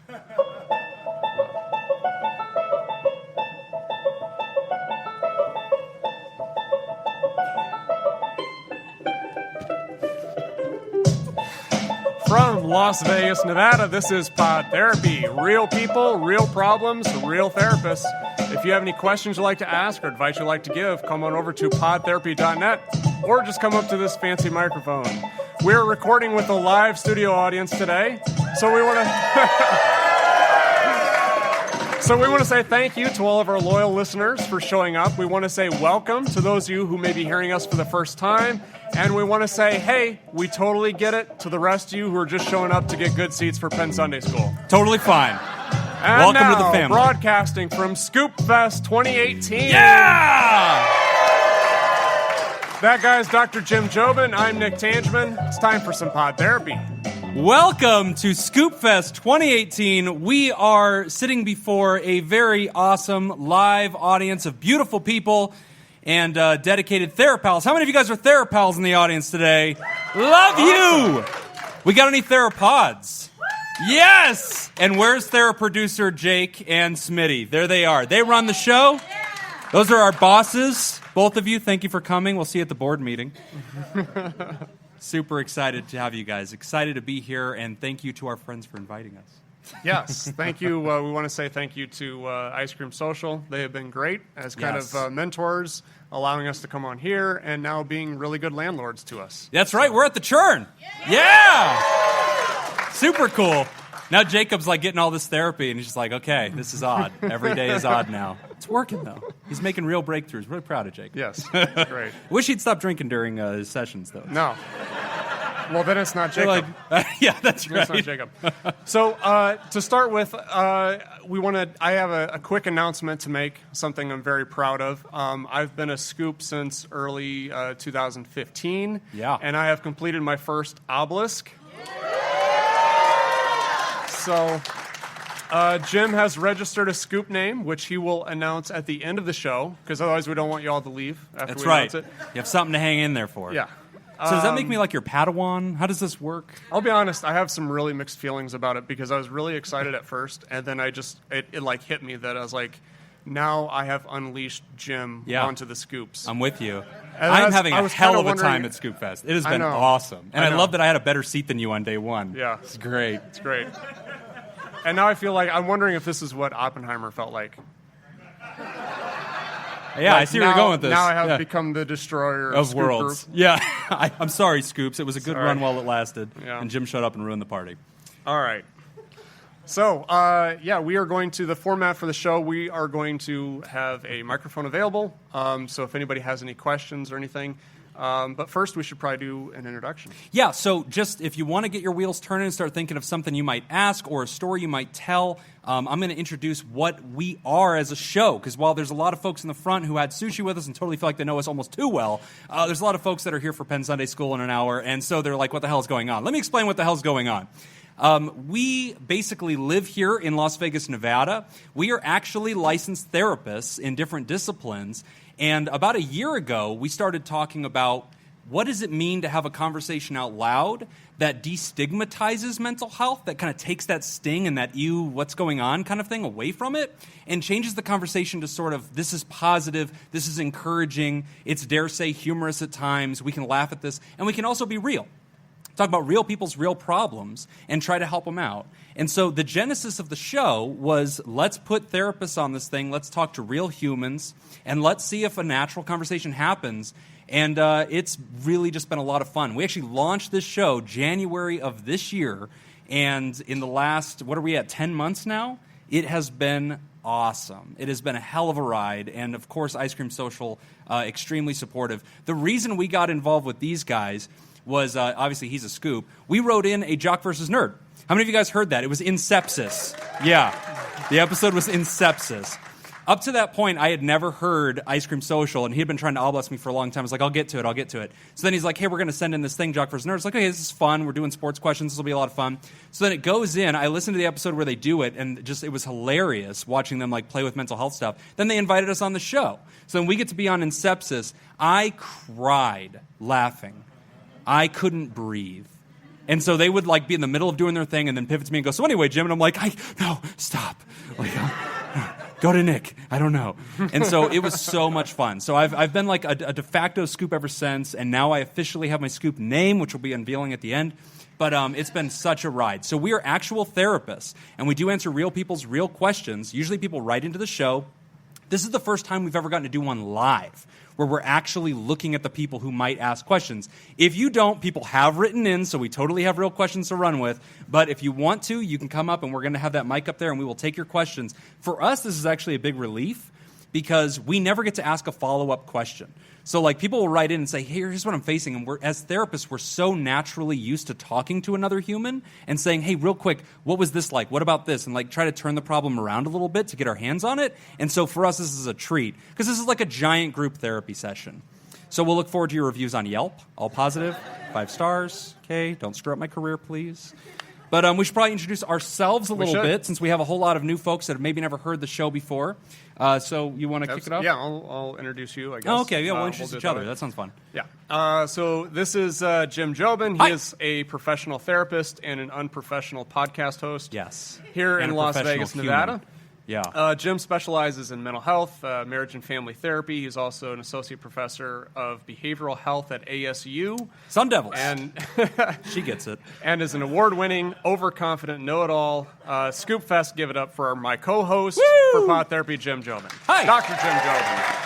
From Las Vegas, Nevada, this is Pod Therapy. Real people, real problems, real therapists. If you have any questions you'd like to ask or advice you'd like to give, come on over to podtherapy.net or just come up to this fancy microphone. We're recording with a live studio audience today, so we want to say thank you to all of our loyal listeners for showing up. We want to say welcome to those of you who may be hearing us for the first time. And we want to say, hey, we totally get it to the rest of you who are just showing up to get good seats for Penn Sunday School. Totally fine. And welcome now, to the family. Broadcasting from ScoopFest 2018. Yeah! That guy's Dr. Jim Jobin. I'm Nick Tangeman. It's time for some Pod Therapy. Welcome to ScoopFest 2018. We are sitting before a very awesome live audience of beautiful people and dedicated Therapals. How many of you guys are Therapals in the audience today? Love you! We got any Therapods? Yes! And where's THERAPRODUCER Jake and Smitty? There they are. They run the show. Those are our bosses. Both of you, thank you for coming. We'll see you at the board meeting. Super excited to have you guys. Excited to be here, and thank you to our friends for inviting us. Yes, thank you. We want to say thank you to Ice Cream Social. They have been great as kind of mentors, allowing us to come on here, and now being really good landlords to us. That's right. We're at the Churn. Yeah! Super cool. Now Jacob's like getting all this therapy, and he's just like, okay, this is odd. Every day is odd now. It's working, though. He's making real breakthroughs. Really proud of Jacob. Yes, great. Wish he'd stop drinking during his sessions, though. No. Well, then it's not Jacob. Yeah, that's right. It's not Jacob. So to start with, I have a quick announcement to make, something I'm very proud of. I've been a Scoop since early 2015. Yeah. And I have completed my first obelisk. So Jim has registered a Scoop name, which he will announce at the end of the show, because otherwise we don't want you all to leave after we announce it. You have something to hang in there for. Yeah. So does that make me like your Padawan? How does this work? I'll be honest, I have some really mixed feelings about it because I was really excited at first, and then it like hit me that I was like, now I have unleashed Jim onto the Scoops. I'm with you. And I'm having a hell of a time at ScoopFest. It has been awesome. And I love that I had a better seat than you on day one. Yeah. It's great. It's great. And now I feel like, I'm wondering if this is what Oppenheimer felt like. Yeah, I see where you're going with this. Now I have become the destroyer of Scoop worlds. Group. Yeah, I'm sorry, Scoops. It was a good run while it lasted, and Jim showed up and ruined the party. All right. So, we are going to, the format for the show, we are going to have a microphone available. So if anybody has any questions or anything. But first, we should probably do an introduction. Yeah, so just if you want to get your wheels turning and start thinking of something you might ask or a story you might tell, I'm going to introduce what we are as a show. Because while there's a lot of folks in the front who had sushi with us and totally feel like they know us almost too well, there's a lot of folks that are here for Penn Sunday School in an hour, and so they're like, what the hell is going on? Let me explain what the hell's going on. We basically live here in Las Vegas, Nevada. We are actually licensed therapists in different disciplines. And about a year ago, we started talking about what does it mean to have a conversation out loud that destigmatizes mental health, that kind of takes that sting and that what's going on kind of thing away from it, and changes the conversation to sort of, this is positive, this is encouraging, it's dare say humorous at times, we can laugh at this, and we can also be real. Talk about real people's real problems and try to help them out. And so the genesis of the show was, let's put therapists on this thing, let's talk to real humans, and let's see if a natural conversation happens. And it's really just been a lot of fun. We actually launched this show January of this year, and in the last, 10 months now? It has been awesome. It has been a hell of a ride, and of course, Ice Cream Social, extremely supportive. The reason we got involved with these guys was, obviously he's a Scoop. We wrote in a Jock versus Nerd. How many of you guys heard that? It was in sepsis. Yeah, the episode was in sepsis. Up to that point, I had never heard Ice Cream Social, and he had been trying to all-bless me for a long time. I was like, I'll get to it. So then he's like, hey, we're going to send in this thing, Jock vs. Nerd. It's like, okay, this is fun. We're doing sports questions. This will be a lot of fun. So then it goes in. I listened to the episode where they do it, and it was hilarious watching them like play with mental health stuff. Then they invited us on the show. So then we get to be on In Sepsis. I cried laughing. I couldn't breathe. And so they would like be in the middle of doing their thing and then pivot to me and go, so anyway, Jim, and I'm like, no, stop. Like, go to Nick. I don't know. And so it was so much fun. So I've been like a de facto Scoop ever since, and now I officially have my Scoop name, which we'll be unveiling at the end. But it's been such a ride. So we are actual therapists, and we do answer real people's real questions. Usually people write into the show. This is the first time we've ever gotten to do one live, where we're actually looking at the people who might ask questions. If you don't, people have written in, so we totally have real questions to run with. But if you want to, you can come up, and we're going to have that mic up there, and we will take your questions. For us, this is actually a big relief, because we never get to ask a follow-up question. So, like, people will write in and say, hey, here's what I'm facing. And as therapists, we're so naturally used to talking to another human and saying, hey, real quick, what was this like? What about this? And, like, try to turn the problem around a little bit to get our hands on it. And so for us, this is a treat, because this is like a giant group therapy session. So we'll look forward to your reviews on Yelp. All positive, 5 stars. Okay, don't screw up my career, please. But we should probably introduce ourselves a little bit, since we have a whole lot of new folks that have maybe never heard the show before. So you want to kick it off? Yeah, I'll introduce you, I guess. Oh, okay, yeah, we'll introduce each other. That sounds fun. Yeah. So this is Jim Jobin. He is a professional therapist and an unprofessional podcast host. Yes. Here And in a Las professional Vegas, human. Nevada. Yeah. Jim specializes in mental health, marriage and family therapy. He's also an associate professor of behavioral health at ASU. Sun Devils. And she gets it. And is an award-winning, overconfident know-it-all. ScoopFest, give it up for my co-host for Pod Therapy, Jim Jobin. Hi. Dr. Jim Jobin.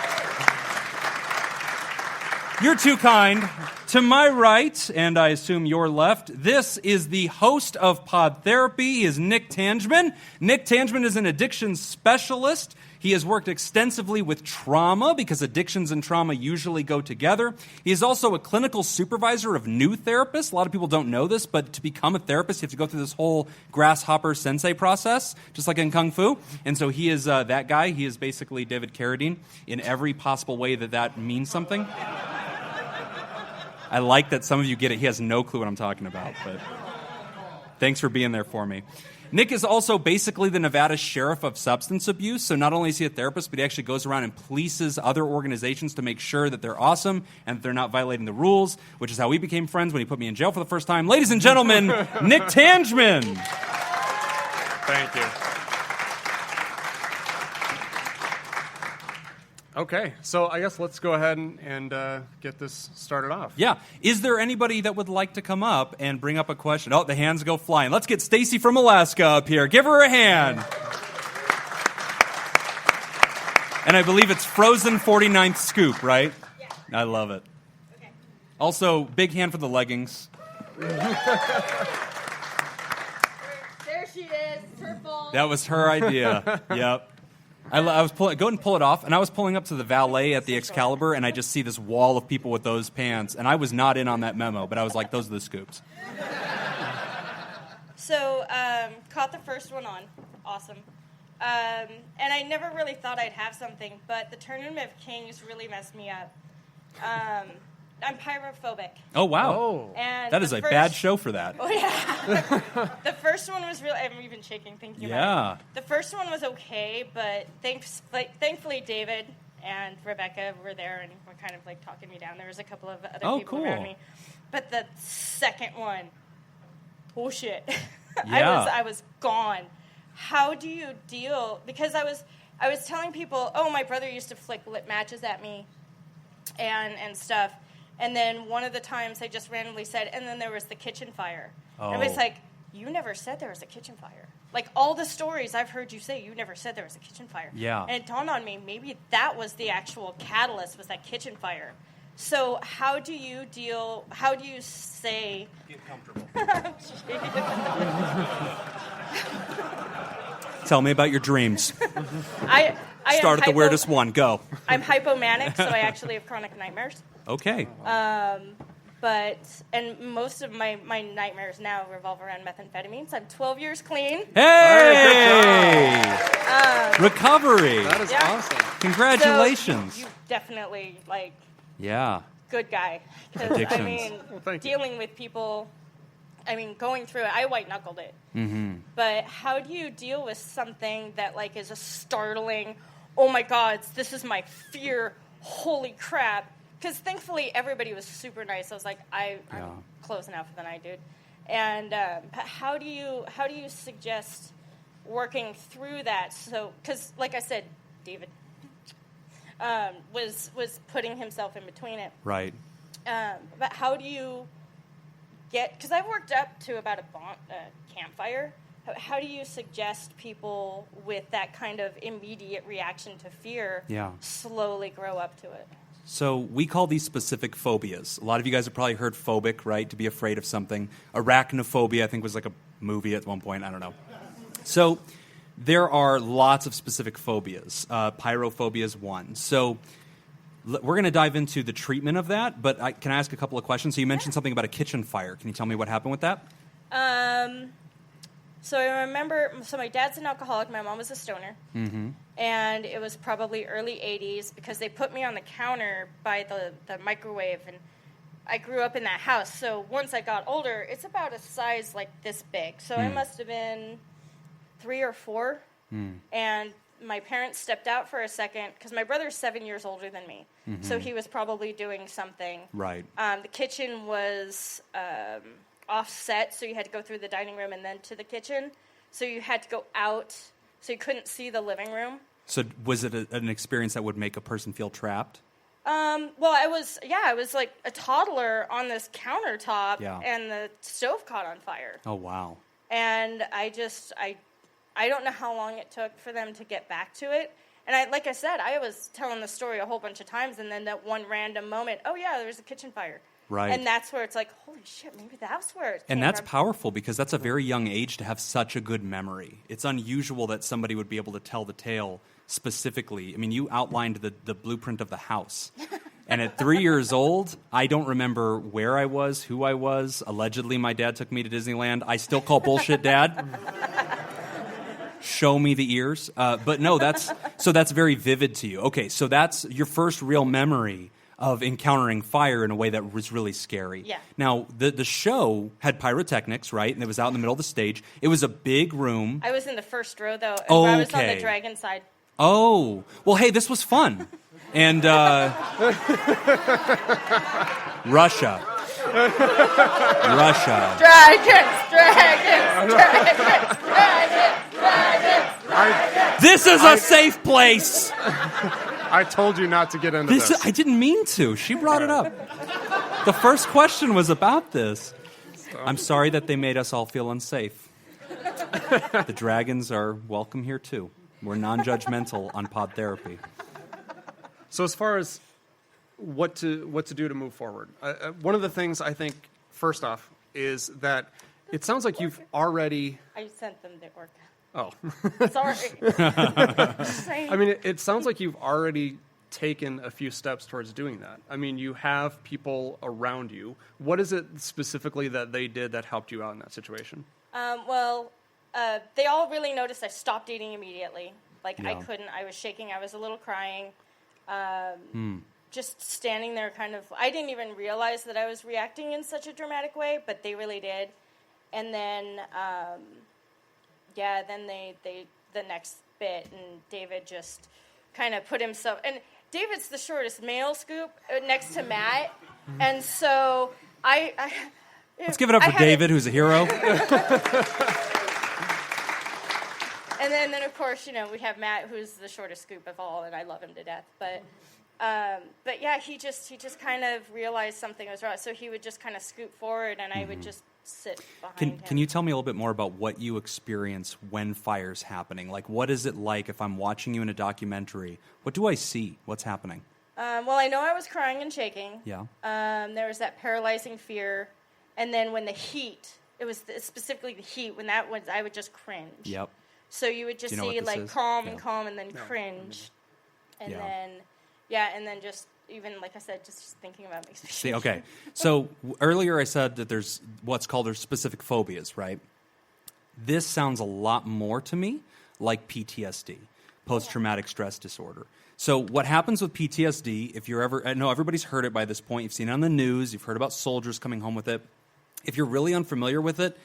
You're too kind. To my right, and I assume your left, this is the host of Pod Therapy. He is Nick Tangeman. Nick Tangeman is an addiction specialist. He has worked extensively with trauma, because addictions and trauma usually go together. He is also a clinical supervisor of new therapists. A lot of people don't know this, but to become a therapist, you have to go through this whole grasshopper sensei process, just like in Kung Fu. And so he is that guy. He is basically David Carradine in every possible way that means something. I like that some of you get it. He has no clue what I'm talking about, but thanks for being there for me. Nick is also basically the Nevada sheriff of substance abuse. So not only is he a therapist, but he actually goes around and polices other organizations to make sure that they're awesome and that they're not violating the rules, which is how we became friends when he put me in jail for the first time. Ladies and gentlemen, Nick Tangeman. Thank you. Okay, so I guess let's go ahead and get this started off. Yeah. Is there anybody that would like to come up and bring up a question? Oh, the hands go flying. Let's get Stacy from Alaska up here. Give her a hand. And I believe it's Frozen 49th Scoop, right? Yeah. I love it. Okay. Also, big hand for the leggings. There she is. It's her fault. That was her idea. Yep. I was go ahead and pull it off, and I was pulling up to the valet at the Excalibur, and I just see this wall of people with those pants, and I was not in on that memo, but I was like, those are the scoops. So, caught the first one on. Awesome. And I never really thought I'd have something, but the Tournament of Kings really messed me up. I'm pyrophobic. Oh, wow. Oh. And That is a bad show for that. Oh, yeah. The first one was really... I'm even shaking thinking about it. The first one was okay, but thankfully David and Rebecca were there and were kind of like talking me down. There was a couple of other people around me. But the second one, bullshit. Yeah. I was gone. How do you deal... Because I was telling people, oh, my brother used to flick lip matches at me and stuff. And then one of the times I just randomly said, and then there was the kitchen fire. Oh. And I was like, you never said there was a kitchen fire. Like, all the stories I've heard you say, you never said there was a kitchen fire. Yeah. And it dawned on me, maybe that was the actual catalyst, was that kitchen fire. So how do you say... Get comfortable. Tell me about your dreams. I Start at the weirdest one. Go. I'm hypomanic, so I actually have chronic nightmares. Okay. And most of my nightmares now revolve around methamphetamines. I'm 12 years clean. Hey! Recovery. That is awesome. Congratulations. So you definitely, Yeah. good guy. 'Cause, Addictions. I mean, thank you. dealing with people, going through it, I white-knuckled it. Mm-hmm. But how do you deal with something that, is a startling, oh, my God, this is my fear, holy crap. Because thankfully, everybody was super nice. I was like, I'm close enough than I did. And how do you suggest working through that? So, because like I said, David was putting himself in between it. Right. But how do you get? Because I've worked up to about a campfire. How do you suggest people with that kind of immediate reaction to fear slowly grow up to it? So we call these specific phobias. A lot of you guys have probably heard phobic, right? To be afraid of something. Arachnophobia, I think, was like a movie at one point. I don't know. So there are lots of specific phobias. Pyrophobia is one. So we're going to dive into the treatment of that, but can I ask a couple of questions? So you mentioned something about a kitchen fire. Can you tell me what happened with that? So I remember, my dad's an alcoholic, my mom was a stoner, and it was probably early 80s because they put me on the counter by the microwave, and I grew up in that house. So once I got older, it's about a size like this big. So I must have been 3 or 4, and my parents stepped out for a second because my brother's 7 years older than me, so he was probably doing something. Right. The kitchen was offset, so you had to go through the dining room and then to the kitchen. So you had to go out, so you couldn't see the living room. So was it an experience that would make a person feel trapped? Well, I was like a toddler on this countertop, and the stove caught on fire. Oh, wow. And I don't know how long it took for them to get back to it. And like I said, I was telling the story a whole bunch of times, and then that one random moment, oh yeah, there was a kitchen fire. Right. And that's where it's like, holy shit, maybe that's where it came And that's from. powerful because that's a very young age to have such a good memory. It's unusual that somebody would be able to tell the tale specifically. I mean, you outlined the blueprint of the house. And at 3 years old, I don't remember where I was, who I was. Allegedly, my dad took me to Disneyland. I still call bullshit, Dad. Show me the ears. But no, that's very vivid to you. Okay, so that's your first real memory of encountering fire in a way that was really scary. Yeah. Now, the show had pyrotechnics, right? And it was out in the middle of the stage. It was a big room. I was in the first row, though. Oh, I was on the dragon side. Oh. Well, hey, this was fun. And Russia. Dragons. This is a safe place. I told you not to get into this. I didn't mean to. She brought it up. The first question was about this. I'm sorry that they made us all feel unsafe. The dragons are welcome here, too. We're non-judgmental on Pod Therapy. So as far as what to do to move forward, one of the things I think, first off, is that it sounds like you've already... I sent them to work. Oh. Sorry. I mean, it sounds like you've already taken a few steps towards doing that. I mean, you have people around you. What is it specifically that they did that helped you out in that situation? They all really noticed I stopped eating immediately. I couldn't. I was shaking. I was a little crying. Just standing there kind of... I didn't even realize that I was reacting in such a dramatic way, but they really did. And then... then they the next bit, and David just kind of put himself, and David's the shortest male Scoop next to Matt, and so let's give it up for David, who's a hero. And then of course, we have Matt, who's the shortest Scoop of all, and I love him to death, but yeah, he just kind of realized something was wrong, so he would just kind of scoot forward, and I would just sit behind him. Can you tell me a little bit more about what you experience when fire's happening? Like, what is it like if I'm watching you in a documentary? What do I see? What's happening? Well, I know I was crying and shaking. Yeah. There was that paralyzing fear. And then when the heat, it was specifically the heat, when that was, I would just cringe. Yep. So you would just see, calm and calm, and then cringe. And then just... Even, like I said, just thinking about it makes me see, okay. So earlier I said that there's specific phobias, right? This sounds a lot more to me like PTSD, post-traumatic stress disorder. So what happens with PTSD, if you're ever... I know everybody's heard it by this point. You've seen it on the news. You've heard about soldiers coming home with it. If you're really unfamiliar with it,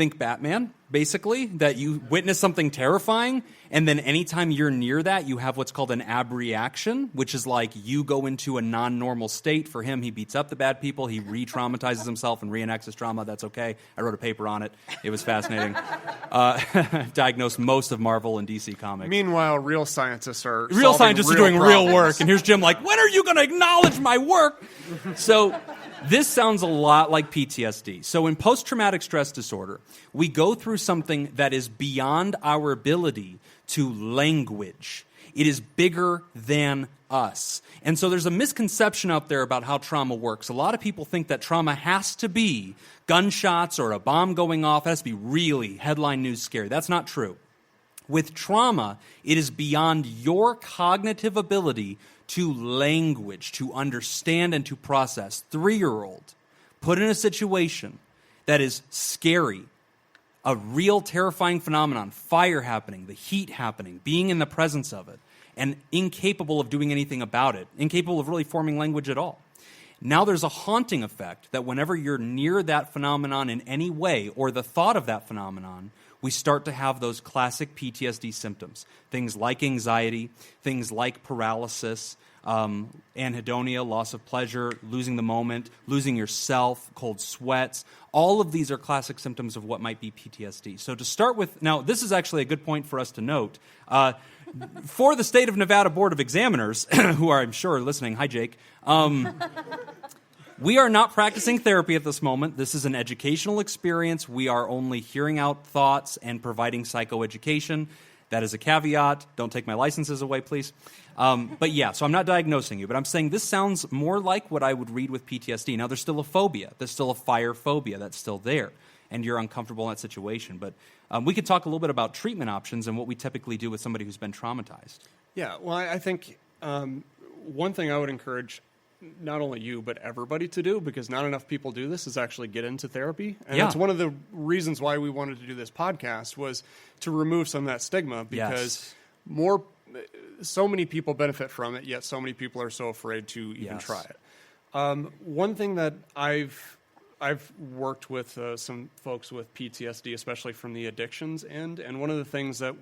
Think Batman, basically, that you witness something terrifying, and then anytime you're near that, you have what's called an abreaction, which is like you go into a non-normal state. For him, he beats up the bad people, he re-traumatizes himself and reenacts his trauma. That's okay. I wrote a paper on it. It was fascinating. Diagnosed most of Marvel and DC comics. Meanwhile, real scientists are doing real work, and here's Jim like, when are you going to acknowledge my work? So this sounds a lot like PTSD. So in post-traumatic stress disorder, we go through something that is beyond our ability to language. It is bigger than us. And so there's a misconception out there about how trauma works. A lot of people think that trauma has to be gunshots or a bomb going off. It has to be really headline news scary. That's not true. With trauma, it is beyond your cognitive ability to language, to understand and to process. 3-year-old put in a situation that is scary, a real terrifying phenomenon, fire happening, the heat happening, being in the presence of it, and incapable of doing anything about it, incapable of really forming language at all. Now there's a haunting effect that whenever you're near that phenomenon in any way, or the thought of that phenomenon, we start to have those classic PTSD symptoms. Things like anxiety, things like paralysis, anhedonia, loss of pleasure, losing the moment, losing yourself, cold sweats. All of these are classic symptoms of what might be PTSD. So to start with, now this is actually a good point for us to note. For the State of Nevada Board of Examiners, who are, I'm sure, listening, hi Jake, we are not practicing therapy at this moment. This is an educational experience. We are only hearing out thoughts and providing psychoeducation. That is a caveat. Don't take my licenses away, please. But yeah, so I'm not diagnosing you, but I'm saying this sounds more like what I would read with PTSD. Now, there's still a phobia. There's still a fire phobia that's still there, and you're uncomfortable in that situation. But we could talk a little bit about treatment options and what we typically do with somebody who's been traumatized. Yeah, well, I think one thing I would encourage not only you, but everybody to do, because not enough people do this, is actually get into therapy. And that's one of the reasons why we wanted to do this podcast, was to remove some of that stigma, because so many people benefit from it, yet so many people are so afraid to even try it. One thing that I've worked with some folks with PTSD, especially from the addictions end, and one of the things that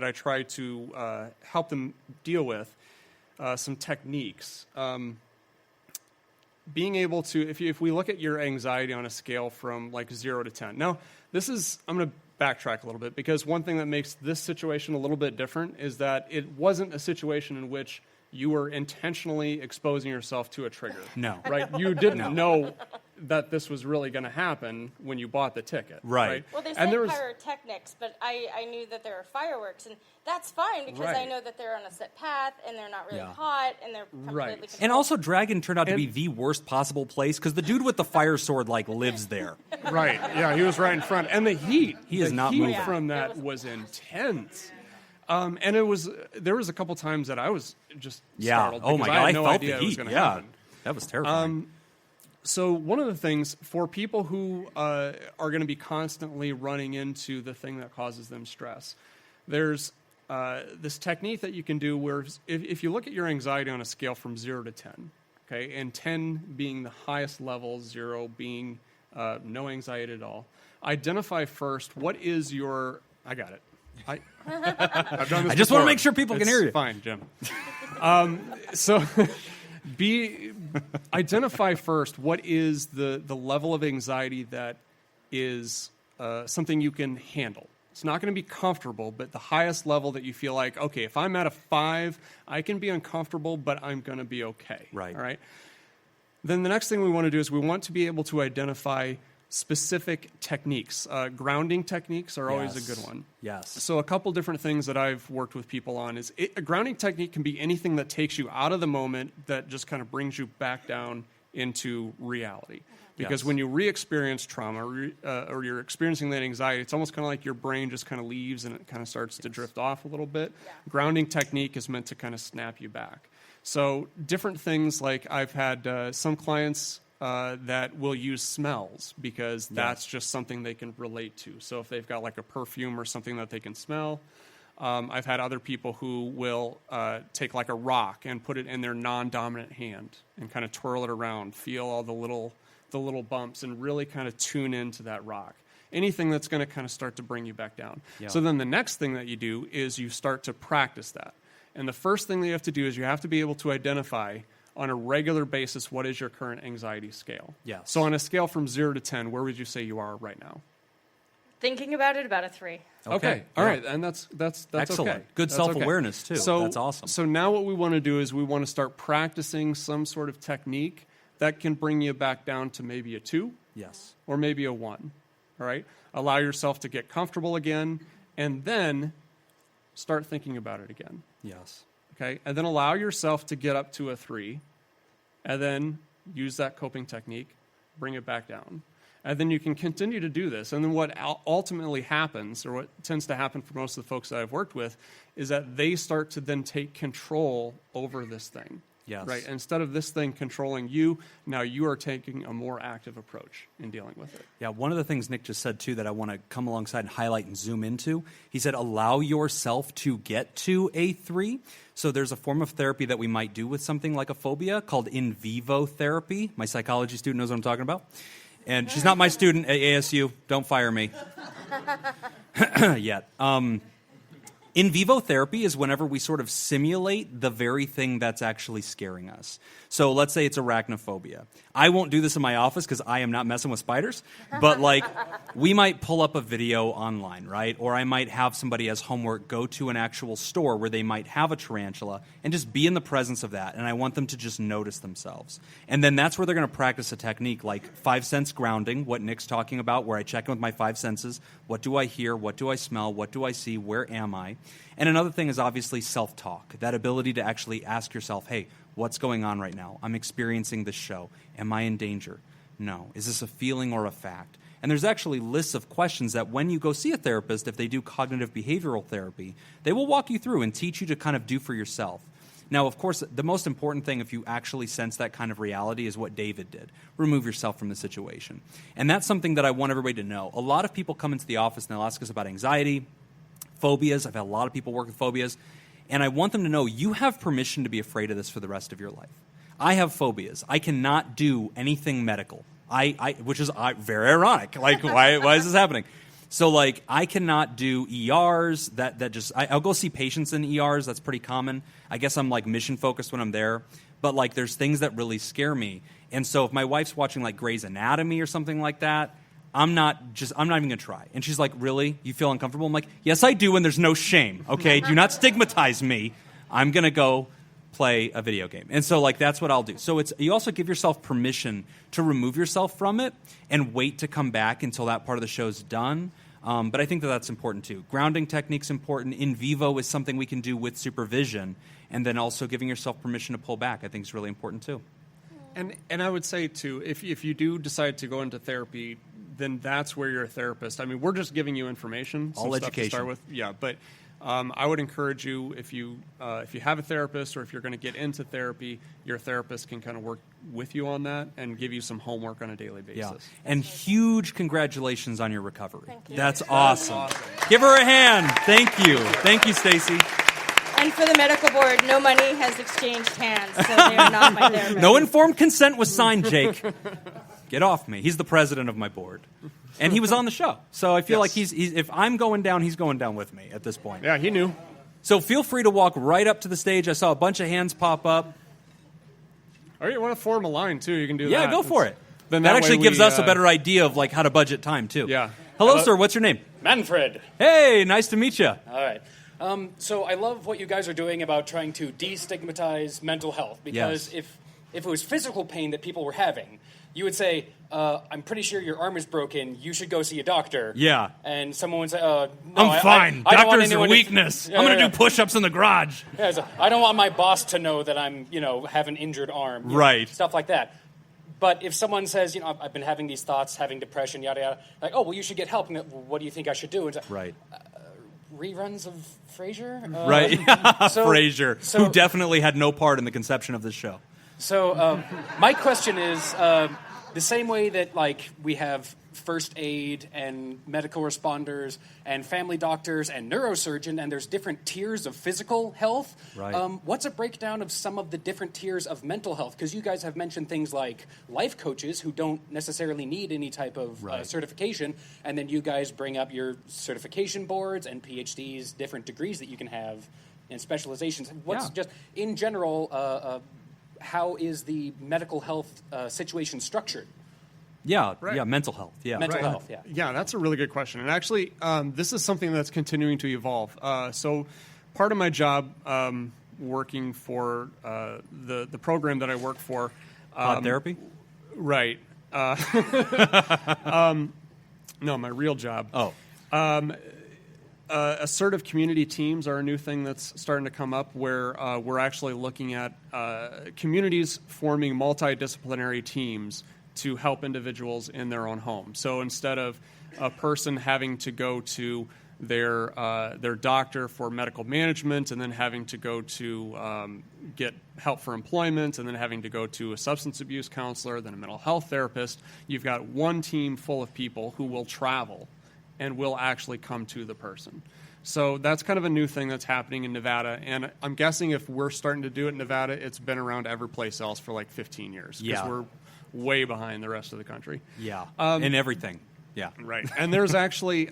I try to help them deal with, some techniques. Being able to, if we look at your anxiety on a scale from like 0 to 10. Now, I'm going to backtrack a little bit, because one thing that makes this situation a little bit different is that it wasn't a situation in which you were intentionally exposing yourself to a trigger. No. Right? You didn't know that this was really going to happen when you bought the ticket. Right. Well, they said pyrotechnics, but I knew that there were fireworks, and that's fine, because I know that they're on a set path, and they're not really hot, and they're completely controlled. And also, Dragon turned out to be the worst possible place, because the dude with the fire sword, lives there. Right. Yeah, he was right in front. And the heat. He is not moving. The heat from that was intense. And there was a couple times that I was just startled. Oh my God, I had no felt idea the it was heat. going to happen. That was terrifying. So one of the things for people who are going to be constantly running into the thing that causes them stress, there's this technique that you can do where if you look at your anxiety on a scale from 0 to 10, okay, and 10 being the highest level, 0 being no anxiety at all, identify first what is your... I got it. I've done this I just want to make sure people can hear you. Fine, Jim. So identify first what is the level of anxiety that is something you can handle. It's not going to be comfortable, but the highest level that you feel like, okay, if I'm at a 5, I can be uncomfortable, but I'm going to be okay. Right. All right. Then the next thing we want to do is we want to be able to identify specific techniques. Grounding techniques are always a good one. Yes. So a couple different things that I've worked with people on is a grounding technique can be anything that takes you out of the moment, that just kind of brings you back down into reality. Because when you re-experience trauma or you're experiencing that anxiety, it's almost kind of like your brain just kind of leaves and it kind of starts to drift off a little bit. Yeah. Grounding technique is meant to kind of snap you back. So different things, like I've had some clients that will use smells, because that's just something they can relate to. So if they've got like a perfume or something that they can smell. I've had other people who will take like a rock and put it in their non-dominant hand and kind of twirl it around, feel all the little bumps, and really kind of tune into that rock. anything that's going to kind of start to bring you back down. Yeah. So then the next thing that you do is you start to practice that. And the first thing that you have to do is you have to be able to identify on a regular basis what is your current anxiety scale. Yes. So on a scale from 0 to 10, where would you say you are right now? Thinking about it, about a 3. Okay. All right. And that's excellent. okay. Good That's self-awareness, too. So, that's awesome. So now what we want to do is we want to start practicing some sort of technique that can bring you back down to maybe a 2. Yes. Or maybe a 1. All right? Allow yourself to get comfortable again, and then start thinking about it again. Yes. Okay? And then allow yourself to get up to a 3, and then use that coping technique, bring it back down. And then you can continue to do this. And then what ultimately happens, or what tends to happen for most of the folks that I've worked with, is that they start to then take control over this thing. Yes. Right? Instead of this thing controlling you, now you are taking a more active approach in dealing with it. Yeah, one of the things Nick just said, too, that I want to come alongside and highlight and zoom into, he said, allow yourself to get to a 3. So there's a form of therapy that we might do with something like a phobia called in vivo therapy. My psychology student knows what I'm talking about. And she's not my student at ASU. Don't fire me. Yet. In vivo therapy is whenever we sort of simulate the very thing that's actually scaring us. So let's say it's arachnophobia. I won't do this in my office because I am not messing with spiders, but like we might pull up a video online, right? Or I might have somebody as homework go to an actual store where they might have a tarantula and just be in the presence of that. And I want them to just notice themselves. And then that's where they're going to practice a technique like 5 sense grounding, what Nick's talking about, where I check in with my 5 senses. What do I hear? What do I smell? What do I see? Where am I? And another thing is obviously self-talk, that ability to actually ask yourself, hey, what's going on right now? I'm experiencing this show. Am I in danger? No. Is this a feeling or a fact? And there's actually lists of questions that when you go see a therapist, if they do cognitive behavioral therapy, they will walk you through and teach you to kind of do for yourself. Now, of course, the most important thing if you actually sense that kind of reality is what David did. Remove yourself from the situation. And that's something that I want everybody to know. A lot of people come into the office and they'll ask us about anxiety, phobias. I've had a lot of people work with phobias. And I want them to know you have permission to be afraid of this for the rest of your life. I have phobias. I cannot do anything medical, which is very ironic. Like, why is this happening? So, like, I cannot do ERs. I'll go see patients in ERs. That's pretty common. I guess I'm, like, mission-focused when I'm there. But, like, there's things that really scare me. And so if my wife's watching, like, Grey's Anatomy or something like that, I'm not even going to try. And she's like, really? You feel uncomfortable? I'm like, yes, I do, and there's no shame, okay? Do not stigmatize me. I'm going to go play a video game. And so, like, that's what I'll do. So you also give yourself permission to remove yourself from it and wait to come back until that part of the show's done. But I think that's important, too. Grounding technique's important. In vivo is something we can do with supervision. And then also giving yourself permission to pull back, I think, is really important, too. And I would say, too, if you do decide to go into therapy, then that's where you're a therapist. I mean, we're just giving you information, some all stuff education. to start with. Yeah, but I would encourage you if you have a therapist or if you're going to get into therapy, your therapist can kind of work with you on that and give you some homework on a daily basis. Yeah. And huge congratulations on your recovery. Thank you. That's awesome. Give her a hand. Thank you. Thank you, Stacy. And for the medical board, no money has exchanged hands, so they're not my therapist. No informed consent was signed, Jake. Get off me. He's the president of my board. And he was on the show. So I feel like he's if I'm going down, he's going down with me at this point. Yeah, he knew. So feel free to walk right up to the stage. I saw a bunch of hands pop up. Or you want to form a line, too, you can do that. Yeah, go for it. Then that actually gives us a better better idea of like how to budget time, too. Yeah. Hello, sir. What's your name? Manfred. Hey, nice to meet you. All right. So I love what you guys are doing about trying to destigmatize mental health, because if it was physical pain that people were having, you would say, I'm pretty sure your arm is broken, you should go see a doctor. Yeah. And someone would say, no, I'm fine. I don't want Doctors are anyone weakness. I'm going to do push-ups in the garage. Yeah, so I don't want my boss to know that I'm, have an injured arm. Right. Stuff like that. But if someone says, I've been having these thoughts, having depression, yada, yada, like, oh, well, you should get help. And what do you think I should do? And it's like, Right. Reruns of Frasier? Right. So, Frasier, who definitely had no part in the conception of this show. So my question is, the same way that like we have first aid and medical responders and family doctors and neurosurgeon, and there's different tiers of physical health. Right. What's a breakdown of some of the different tiers of mental health? Because you guys have mentioned things like life coaches who don't necessarily need any type of certification, and then you guys bring up your certification boards and PhDs, different degrees that you can have and specializations. What's just, in general, how is the medical health situation structured? Yeah, mental health. Yeah, mental health. Yeah, yeah, that's a really good question. And actually, this is something that's continuing to evolve. So, part of my job working for the program that I work for, Pod Therapy, right? No, my real job. Assertive community teams are a new thing that's starting to come up, where we're actually looking at communities forming multidisciplinary teams to help individuals in their own home. So instead of a person having to go to their doctor for medical management and then having to go to get help for employment and then having to go to a substance abuse counselor, then a mental health therapist, you've got one team full of people who will travel and will actually come to the person. So that's kind of a new thing that's happening in Nevada, and I'm guessing if we're starting to do it in Nevada, it's been around every place else for like 15 years, because we're way behind the rest of the country. Yeah, in everything. Yeah. Right. And there's actually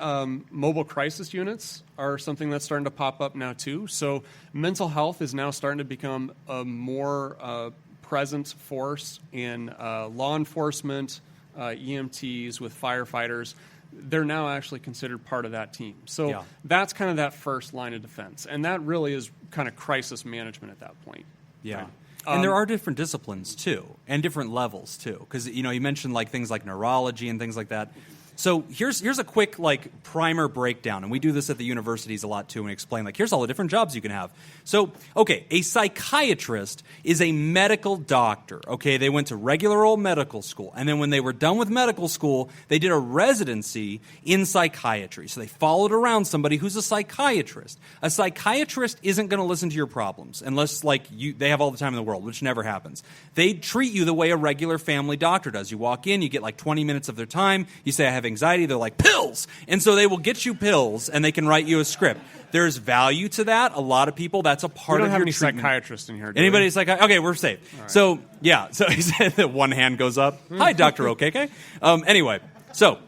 mobile crisis units are something that's starting to pop up now too. So mental health is now starting to become a more present force in law enforcement, EMTs, with firefighters. They're now actually considered part of that team. So that's kind of that first line of defense. And that really is kind of crisis management at that point. Yeah. Right. And there are different disciplines, too, and different levels, too. Because, you mentioned like things like neurology and things like that. So here's a quick like primer breakdown, and we do this at the universities a lot too, and explain like here's all the different jobs you can have. So okay, a psychiatrist is a medical doctor. Okay, they went to regular old medical school, and then when they were done with medical school, they did a residency in psychiatry. So they followed around somebody who's a psychiatrist. A psychiatrist isn't going to listen to your problems unless like they have all the time in the world, which never happens. They treat you the way a regular family doctor does. You walk in, you get like 20 minutes of their time. You say I have anxiety, they're like, pills! And so they will get you pills, and they can write you a script. There's value to that. A lot any part of your treatment. We don't have any psychiatrists in here, do Anybody we? Okay, we're safe. Right. So, yeah, so he said that one hand goes up. Hi, Dr. OKK. Anyway, so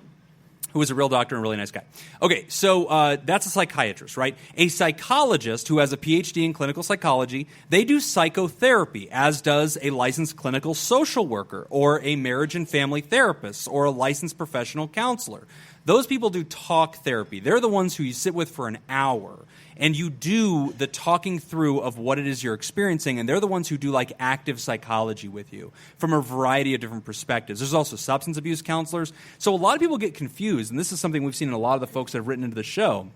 who is a real doctor and a really nice guy. Okay, so that's a psychiatrist, right? A psychologist who has a PhD in clinical psychology, they do psychotherapy, as does a licensed clinical social worker or a marriage and family therapist or a licensed professional counselor. Those people do talk therapy. They're the ones who you sit with for an hour, and you do the talking through of what it is you're experiencing, and they're the ones who do like active psychology with you from a variety of different perspectives. There's also substance abuse counselors. So a lot of people get confused, and this is something we've seen in a lot of the folks that have written into the show,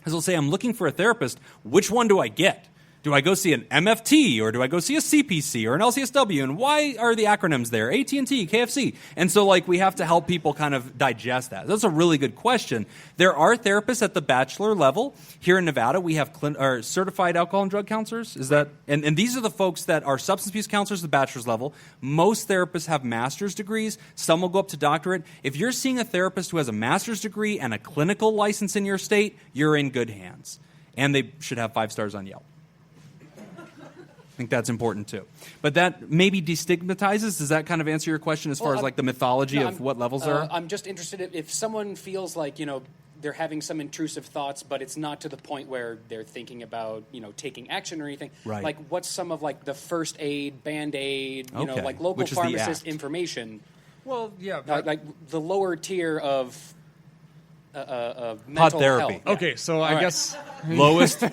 is they'll say, I'm looking for a therapist. Which one do I get? Do I go see an MFT, or do I go see a CPC or an LCSW? And why are the acronyms there? AT&T, KFC. And so, like, we have to help people kind of digest that. That's a really good question. There are therapists at the bachelor level. Here in Nevada, we have certified alcohol and drug counselors. Is that? And these are the folks that are substance abuse counselors at the bachelor's level. Most therapists have master's degrees. Some will go up to doctorate. If you're seeing a therapist who has a master's degree and a clinical license in your state, you're in good hands. And they should have 5 stars on Yelp. I think that's important too. But that maybe destigmatizes. Does that kind of answer your question as far as like the mythology of what levels there are? I'm just interested if someone feels like, they're having some intrusive thoughts, but it's not to the point where they're thinking about, taking action or anything. Right. Like what's some of like the first aid, Band-Aid, like local pharmacist information. Well, yeah. Like the lower tier of mental therapy. health. Yeah. Okay, so I guess lowest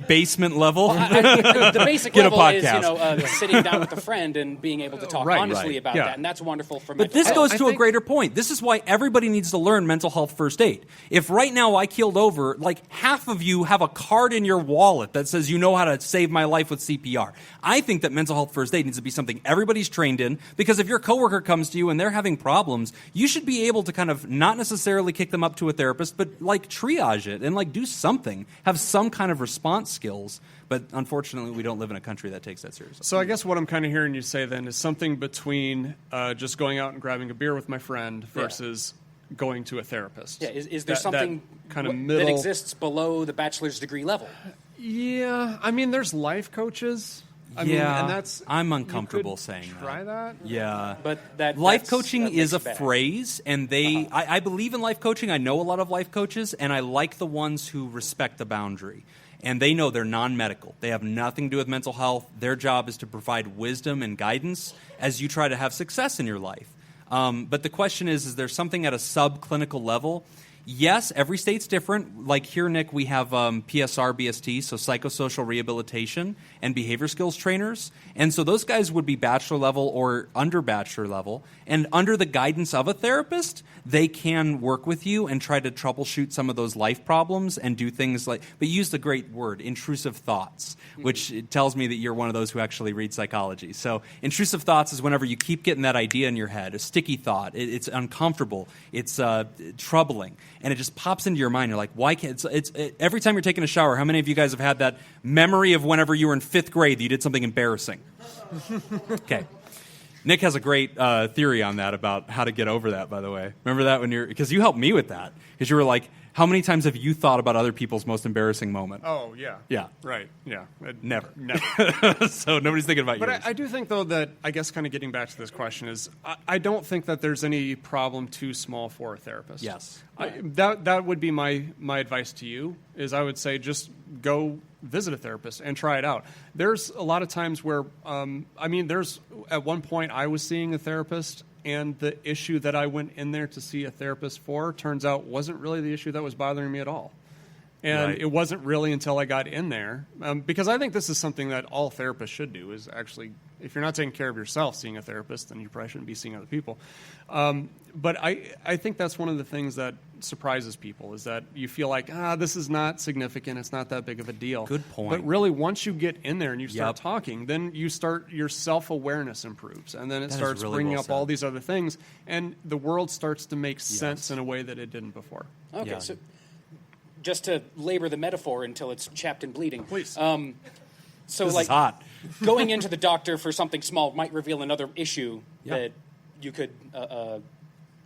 basement level. The basic Get level a is sitting down with a friend and being able to talk honestly about that, and that's wonderful for mental But this health. goes to a greater point. This is why everybody needs to learn mental health first aid. If right now I keeled over, like half of you have a card in your wallet that says you know how to save my life with CPR. I think that mental health first aid needs to be something everybody's trained in, because if your coworker comes to you and they're having problems, you should be able to kind of not necessarily kick them up to a therapist, but like triage it and like do something, have some kind of response skills. But unfortunately, we don't live in a country that takes that seriously. So I guess what I'm kind of hearing you say then is something between just going out and grabbing a beer with my friend versus going to a therapist. Yeah, is there something that kind of middle that exists below the bachelor's degree level? Yeah, I mean, there's life coaches. I mean, and that's I'm uncomfortable saying try that. Yeah, but life coaching is a phrase, and I believe in life coaching. I know a lot of life coaches, and I like the ones who respect the boundary. And they know they're non-medical. They have nothing to do with mental health. Their job is to provide wisdom and guidance as you try to have success in your life. But the question is there something at a subclinical level? Yes, every state's different. Like here, Nick, we have PSR, BST, so psychosocial rehabilitation and behavior skills trainers. And so those guys would be bachelor level or under bachelor level. And under the guidance of a therapist, they can work with you and try to troubleshoot some of those life problems and do things like, but use the great word, intrusive thoughts, which tells me that you're one of those who actually read psychology. So intrusive thoughts is whenever you keep getting that idea in your head, a sticky thought. It's uncomfortable. It's troubling. And it just pops into your mind. You're like, why can't every time you're taking a shower, how many of you guys have had that memory of whenever you were in 5th grade that you did something embarrassing? Okay. Nick has a great theory on that about how to get over that, by the way. Remember that because you helped me with that. Because you were like, how many times have you thought about other people's most embarrassing moment? Oh, yeah. Yeah. Right, yeah. Never. Never. So nobody's thinking about yours. But I do think, though, that I guess kind of getting back to this question is I don't think that there's any problem too small for a therapist. Yes. That would be my advice to you is I would say just go visit a therapist and try it out. There's a lot of times where, there's at one point I was seeing a therapist and the issue that I went in there to see a therapist for turns out wasn't really the issue that was bothering me at all. And It wasn't really until I got in there, because I think this is something that all therapists should do is actually, if you're not taking care of yourself seeing a therapist, then you probably shouldn't be seeing other people. But I think that's one of the things that surprises people is that you feel like, this is not significant. It's not that big of a deal. Good point. But really, once you get in there and you start talking, then your self-awareness improves. And then it starts really bringing well up said. all these other things. And the world starts to make sense in a way that it didn't before. Okay, Yeah. so just to labor the metaphor until it's chapped and bleeding. Please. So This is hot. going into the doctor for something small might reveal another issue that you could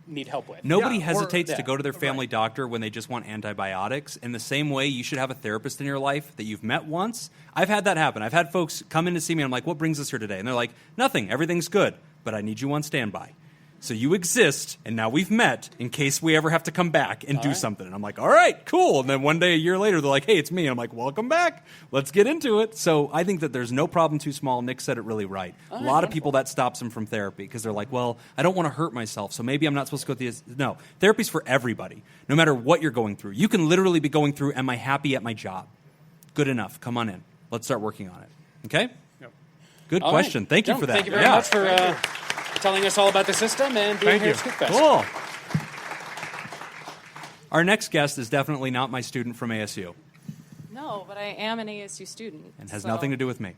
need help with. Nobody Yeah, hesitates or- to go to their family doctor when they just want antibiotics. In the same way, you should have a therapist in your life that you've met once. I've had that happen. I've had folks come in to see me, and I'm like, what brings us here today? And they're like, nothing. Everything's good, but I need you on standby. So you exist, and now we've met in case we ever have to come back and do something. And I'm like, all right, cool. And then one day, a year later, they're like, hey, it's me. And I'm like, welcome back. Let's get into it. So I think that there's no problem too small. Nick said it really right. A lot of people, that stops them from therapy because they're like, well, I don't want to hurt myself, so maybe I'm not supposed to go through this. No, therapy's for everybody, no matter what you're going through. You can literally be going through, am I happy at my job? Good enough. Come on in. Let's start working on it. Okay? Yep. Good All question. right. Thank you for that. Thank you very much for telling us all about the system and being here at ScoopFest. Cool. Our next guest is definitely not my student from ASU No, but I am an ASU student. and has nothing to do with me.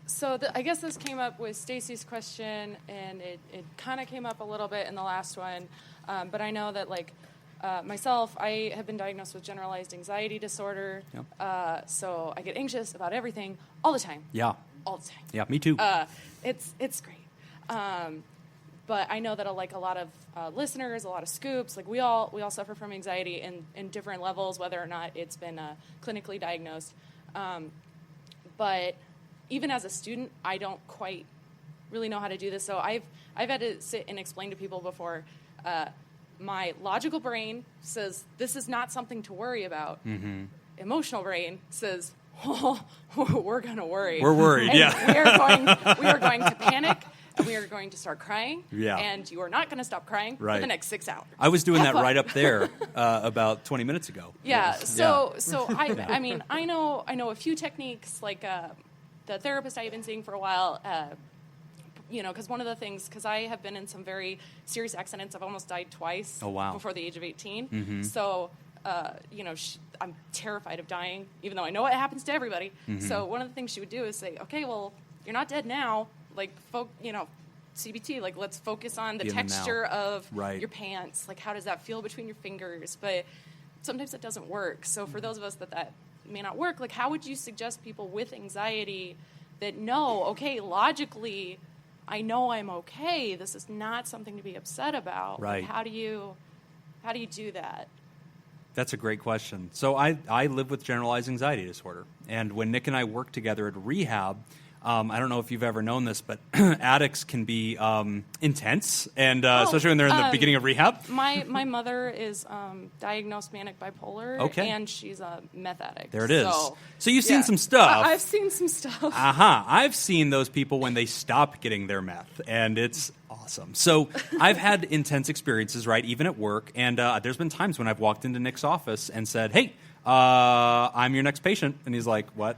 So I guess this came up with Stacy's question, and it kind of came up a little bit in the last one. But I know that, myself, I have been diagnosed with generalized anxiety disorder. Yep. So I get anxious about everything all the time. Yeah. All the time. Yeah, me too. It's great. But I know that a lot of listeners, a lot of scoops, we all suffer from anxiety in different levels, whether or not it's been clinically diagnosed. But even as a student, I don't quite really know how to do this. So I've had to sit and explain to people before. My logical brain says this is not something to worry about. Mm-hmm. Emotional brain says, oh, we're going to worry. We're worried, and yeah. we are going to panic, and we are going to start crying. Yeah. And you are not going to stop crying for Right. the next 6 hours. I was doing Have that fun. right up there about 20 minutes ago. Yeah. So I mean, I know a few techniques, like the therapist I've been seeing for a while. Because one of the things, because I have been in some very serious accidents. I've almost died twice. Oh, wow. Before the age of 18. Mm-hmm. So, I'm terrified of dying, even though I know it happens to everybody. Mm-hmm. So one of the things she would do is say, okay, well, you're not dead now. CBT, let's focus on the Be in the now. texture of Right. your pants. How does that feel between your fingers? But sometimes it doesn't work. So for those of us that may not work, how would you suggest people with anxiety that know, okay, logically, I know I'm okay. This is not something to be upset about. Right. Like, how do you do that? That's a great question. So I live with generalized anxiety disorder. And when Nick and I work together at rehab, I don't know if you've ever known this, but addicts can be intense, and especially when they're in the beginning of rehab. My mother is diagnosed manic bipolar, Okay. and she's a meth addict. There it is. So you've yeah. seen some stuff. I've seen some stuff. I've seen those people when they stop getting their meth, and it's awesome. So I've had intense experiences, right, even at work, and there's been times when I've walked into Nick's office and said, hey, I'm your next patient. And he's like, what?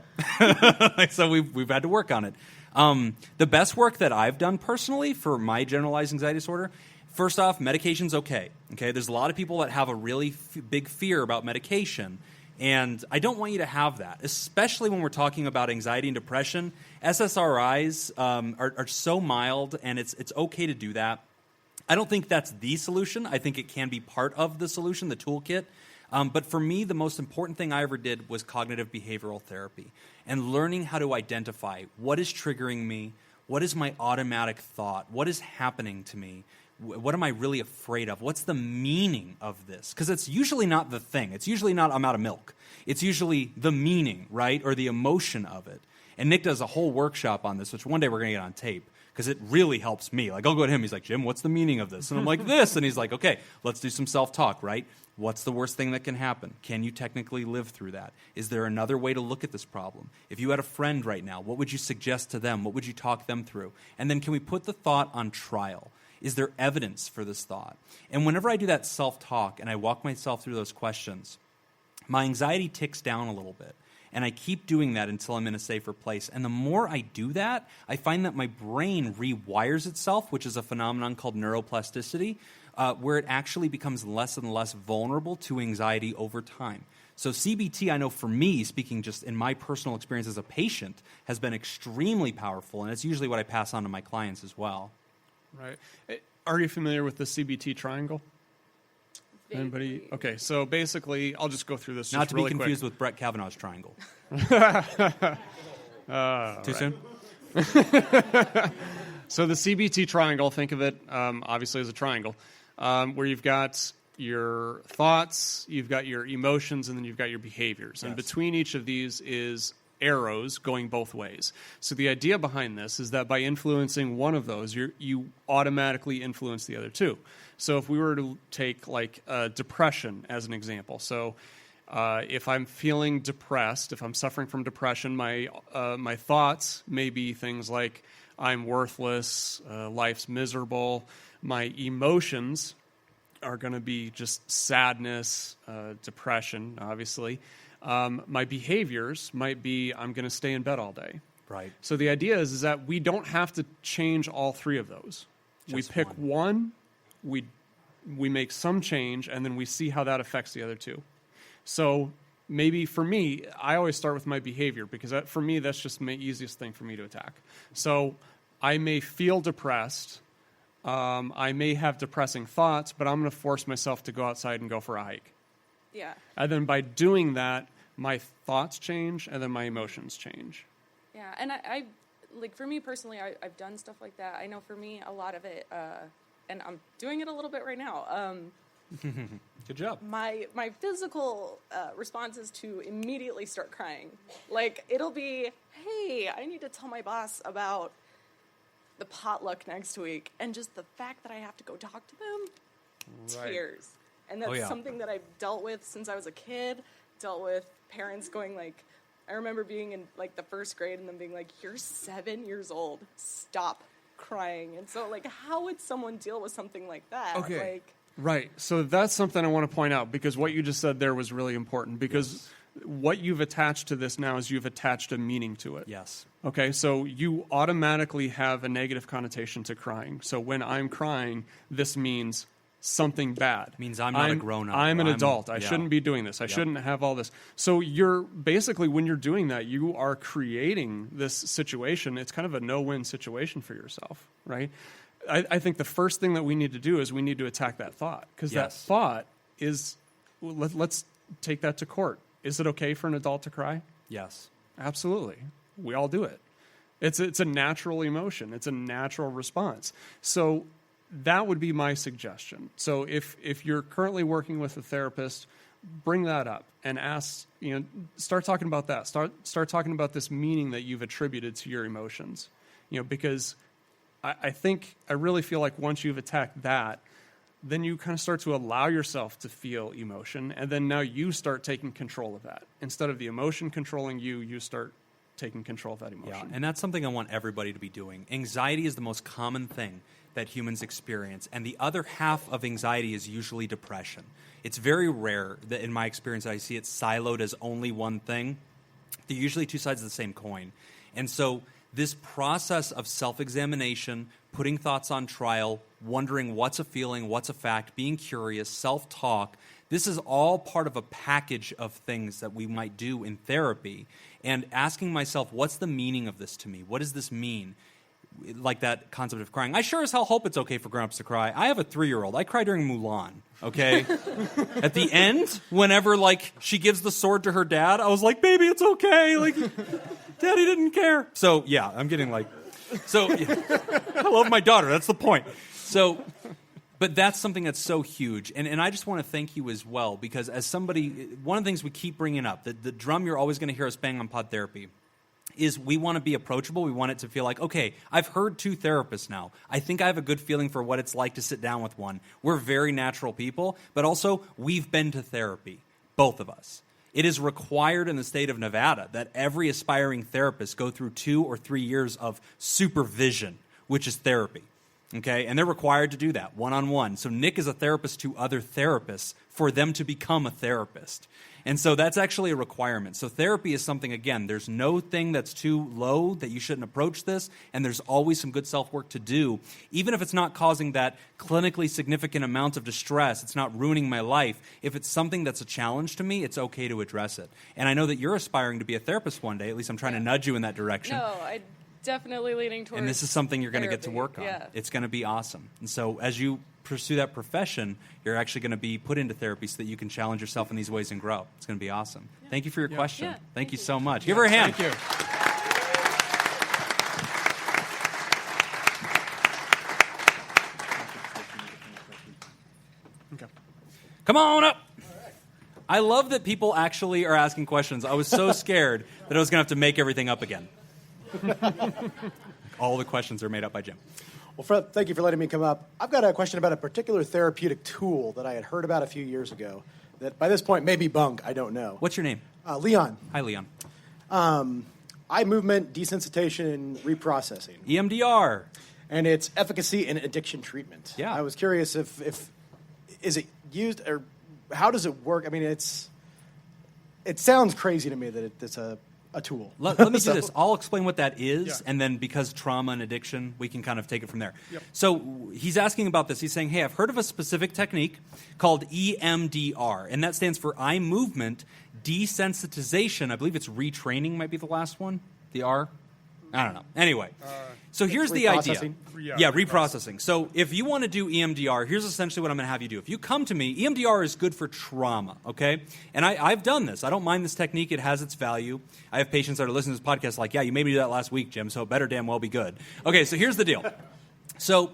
So we've had to work on it. The best work that I've done personally for my generalized anxiety disorder, first off, medication's okay. There's a lot of people that have a really big fear about medication. And I don't want you to have that, especially when we're talking about anxiety and depression. SSRIs are so mild, and it's okay to do that. I don't think that's the solution. I think it can be part of the solution, the toolkit. But for me, the most important thing I ever did was cognitive behavioral therapy and learning how to identify what is triggering me, what is my automatic thought, what is happening to me, what am I really afraid of, what's the meaning of this? Because it's usually not the thing. It's usually not I'm out of milk. It's usually the meaning, right, or the emotion of it. And Nick does a whole workshop on this, which one day we're going to get on tape, because it really helps me. Like, I'll go to him. He's like, Jim, what's the meaning of this? And I'm like, this. And he's like, okay, let's do some self-talk, right? What's the worst thing that can happen? Can you technically live through that? Is there another way to look at this problem? If you had a friend right now, what would you suggest to them? What would you talk them through? And then can we put the thought on trial? Is there evidence for this thought? And whenever I do that self-talk and I walk myself through those questions, my anxiety ticks down a little bit. And I keep doing that until I'm in a safer place. And the more I do that, I find that my brain rewires itself, which is a phenomenon called neuroplasticity, where it actually becomes less and less vulnerable to anxiety over time. So CBT, I know for me, speaking just in my personal experience as a patient, has been extremely powerful. And it's usually what I pass on to my clients as well. Right. Are you familiar with the CBT triangle? Anybody? Okay, so basically, I'll just go through this Not just to really be confused quick. with Brett Kavanaugh's triangle. Too soon? So the CBT triangle, think of it obviously as a triangle, where you've got your thoughts, you've got your emotions, and then you've got your behaviors. Yes. And between each of these is arrows going both ways. So the idea behind this is that by influencing one of those, you automatically influence the other two. So if we were to take like depression as an example, so if I'm feeling depressed, if I'm suffering from depression, my thoughts may be things like I'm worthless, life's miserable. My emotions are going to be just sadness, depression, obviously. My behaviors might be I'm going to stay in bed all day. Right. So the idea is that we don't have to change all three of those. We pick one, we make some change, and then we see how that affects the other two. So maybe for me, I always start with my behavior because for me, that's just the easiest thing for me to attack. So I may feel depressed. I may have depressing thoughts, but I'm going to force myself to go outside and go for a hike. Yeah. And then by doing that, my thoughts change, and then my emotions change. Yeah, and I like, for me personally, I've done stuff like that. I know for me, a lot of it, and I'm doing it a little bit right now. Good job. My physical response is to immediately start crying. Like, it'll be, hey, I need to tell my boss about the potluck next week, and just the fact that I have to go talk to them, Right. tears. And that's something that I've dealt with since I was a kid, dealt with parents going like, I remember being in like the first grade and them being like, you're 7 years old, stop crying. And so like, how would someone deal with something like that? Okay. Like, right. So that's something I want to point out because what you just said there was really important because what you've attached to this now is you've attached a meaning to it. Yes. Okay, so you automatically have a negative connotation to crying. So when I'm crying, this means something bad. Means I'm not a grown-up. I'm an adult. I shouldn't be doing this. I shouldn't have all this. So you're basically, when you're doing that, you are creating this situation. It's kind of a no-win situation for yourself, right? I think the first thing that we need to do is we need to attack that thought because that thought is, let's take that to court. Is it okay for an adult to cry? Yes. Absolutely. We all do it. It's a natural emotion. It's a natural response. So that would be my suggestion. So if you're currently working with a therapist, bring that up and ask, start talking about that. Start talking about this meaning that you've attributed to your emotions. Because I really feel like once you've attacked that, then you kind of start to allow yourself to feel emotion, and then now you start taking control of that. Instead of the emotion controlling you, you start taking control of that emotion. Yeah, and that's something I want everybody to be doing. Anxiety is the most common thing that humans experience, and the other half of anxiety is usually depression. It's very rare that, in my experience, I see it siloed as only one thing. They're usually two sides of the same coin. And so this process of self-examination, putting thoughts on trial, wondering what's a feeling, what's a fact, being curious, self-talk, this is all part of a package of things that we might do in therapy. And asking myself, what's the meaning of this to me? What does this mean? Like that concept of crying. I sure as hell hope it's okay for grown-ups to cry. I have a 3-year-old. I cry during Mulan, okay? At the end, whenever, she gives the sword to her dad, I was like, baby, it's okay. Daddy didn't care. So, yeah, I'm getting yeah. I love my daughter. That's the point. So, but that's something that's so huge. And I just want to thank you as well, because as somebody, one of the things we keep bringing up, the drum you're always going to hear us bang on Pod Therapy, is we want to be approachable. We want it to feel like, okay, I've heard 2 therapists now. I think I have a good feeling for what it's like to sit down with one. We're very natural people, but also we've been to therapy, both of us. It is required in the state of Nevada that every aspiring therapist go through 2 or 3 years of supervision, which is therapy. Okay, and they're required to do that one-on-one. So Nick is a therapist to other therapists for them to become a therapist. And so that's actually a requirement. So therapy is something, again, there's no thing that's too low that you shouldn't approach this, and there's always some good self-work to do. Even if it's not causing that clinically significant amount of distress, it's not ruining my life. If it's something that's a challenge to me, it's okay to address it. And I know that you're aspiring to be a therapist one day. At least I'm trying to nudge you in that direction. No, I definitely leaning towards. And this is something you're going to get to therapy. work on. Yeah. It's going to be awesome. And so as you pursue that profession, you're actually going to be put into therapy so that you can challenge yourself in these ways and grow. It's going to be awesome. Yeah. Thank you for your question. Yeah, thank you so much. Give her a hand. Thank you. Okay. Come on up. I love that people actually are asking questions. I was so scared that I was going to have to make everything up again. All the questions are made up by Jim. Well, Fred, thank you for letting me come up. I've got a question about a particular therapeutic tool that I had heard about a few years ago that by this point may be bunk. I don't know. What's your name? Leon. Hi, Leon. Eye movement desensitization and reprocessing. EMDR. And its efficacy in addiction treatment. Yeah. I was curious if is it used or how does it work? I mean, it sounds crazy to me that it's a tool. Let me do this. I'll explain what that is, and then because trauma and addiction, we can kind of take it from there. Yep. So he's asking about this. He's saying, hey, I've heard of a specific technique called EMDR, and that stands for eye movement desensitization. I believe it's retraining might be the last one. The R? I don't know. Anyway, so here's the idea. Yeah, reprocessing. So if you want to do EMDR, here's essentially what I'm going to have you do. If you come to me, EMDR is good for trauma, okay? And I've done this. I don't mind this technique. It has its value. I have patients that are listening to this podcast like, yeah, you made me do that last week, Jim, so it better damn well be good. Okay, so here's the deal. So